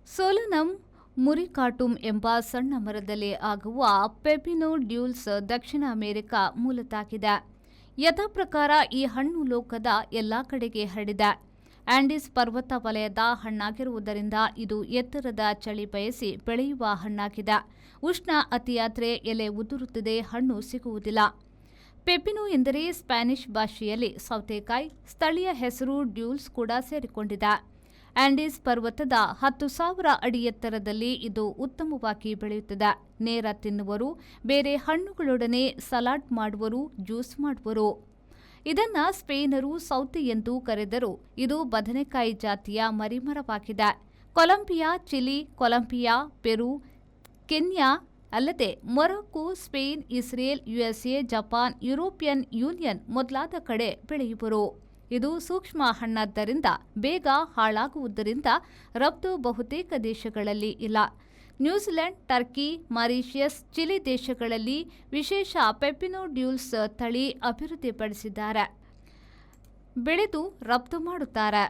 ಸೋಲನಂ ಮುರಿಕಾಟುಮ್ ಎಂಬ ಸಣ್ಣ ಮರದಲ್ಲಿ ಆಗುವ ಪೆಪಿನೋ ಡ್ಯೂಲ್ಸ್ ದಕ್ಷಿಣ ಅಮೆರಿಕ ಮೂಲದ್ದಾಗಿದೆ. ಯಥಾ ಪ್ರಕಾರ ಈ ಹಣ್ಣು ಲೋಕದ ಎಲ್ಲಾ ಕಡೆಗೆ ಹರಡಿದೆ. ಆಂಡೀಸ್ ಪರ್ವತ ವಲಯದ ಹಣ್ಣಾಗಿರುವುದರಿಂದ ಇದು ಎತ್ತರದ ಚಳಿ ಬಯಸಿ ಬೆಳೆಯುವ ಹಣ್ಣಾಗಿದೆ. ಉಷ್ಣ ಅತಿಯಾದರೆ ಎಲೆ ಉದುರುತ್ತದೆ, ಹಣ್ಣು ಸಿಗುವುದಿಲ್ಲ. ಪೆಪಿನೋ ಎಂದರೆ ಸ್ಪ್ಯಾನಿಷ್ ಭಾಷೆಯಲ್ಲಿ ಸೌತೆಕಾಯಿ, ಸ್ಥಳೀಯ ಹೆಸರು ಡ್ಯೂಲ್ಸ್ ಕೂಡ ಸೇರಿಕೊಂಡಿದೆ. ಆಂಡೀಸ್ ಪರ್ವತದ 10,000 ಅಡಿ ಎತ್ತರದಲ್ಲಿ ಇದು ಉತ್ತಮವಾಗಿ ಬೆಳೆಯುತ್ತದೆ. ನೇರ ತಿನ್ನುವರು, ಬೇರೆ ಹಣ್ಣುಗಳೊಡನೆ ಸಲಾಡ್ ಮಾಡುವರು, ಜ್ಯೂಸ್ ಮಾಡುವರು. ಇದನ್ನು ಸ್ಪೇನರು ಸೌತೆ ಎಂದು ಕರೆದರೂ ಇದು ಬದನೆಕಾಯಿ ಜಾತಿಯ ಮರಿಮರವಾಗಿದೆ. ಕೊಲಂಬಿಯಾ, ಚಿಲಿ, ಕೊಲಂಬಿಯಾ, ಪೆರು, ಕೆನ್ಯಾ ಅಲ್ಲದೆ Morocco, Spain, Israel, USA, Japan, European union ಮೊದಲಾದ ಕಡೆ ಬೆಳೆಯುವರು. ಇದು ಸೂಕ್ಷ್ಮ ಹಣ್ಣಾದ್ದರಿಂದ ಬೇಗ ಹಾಳಾಗುವುದರಿಂದ ರಫ್ತು ಬಹುತೇಕ ದೇಶಗಳಲ್ಲಿ ಇಲ್ಲ. ನ್ಯೂಜಿಲೆಂಡ್, ಟರ್ಕಿ, ಮಾರಿಷಿಯಸ್, ಚಿಲಿ ದೇಶಗಳಲ್ಲಿ ವಿಶೇಷ ಪೆಪಿನೋ ಡ್ಯೂಲ್ಸ್ ತಳಿ ಅಭಿವೃದ್ಧಿಪಡಿಸಿದ್ದಾರೆ. ಬೆಳೆದು ರಫ್ತು ಮಾಡುತ್ತಾರೆ.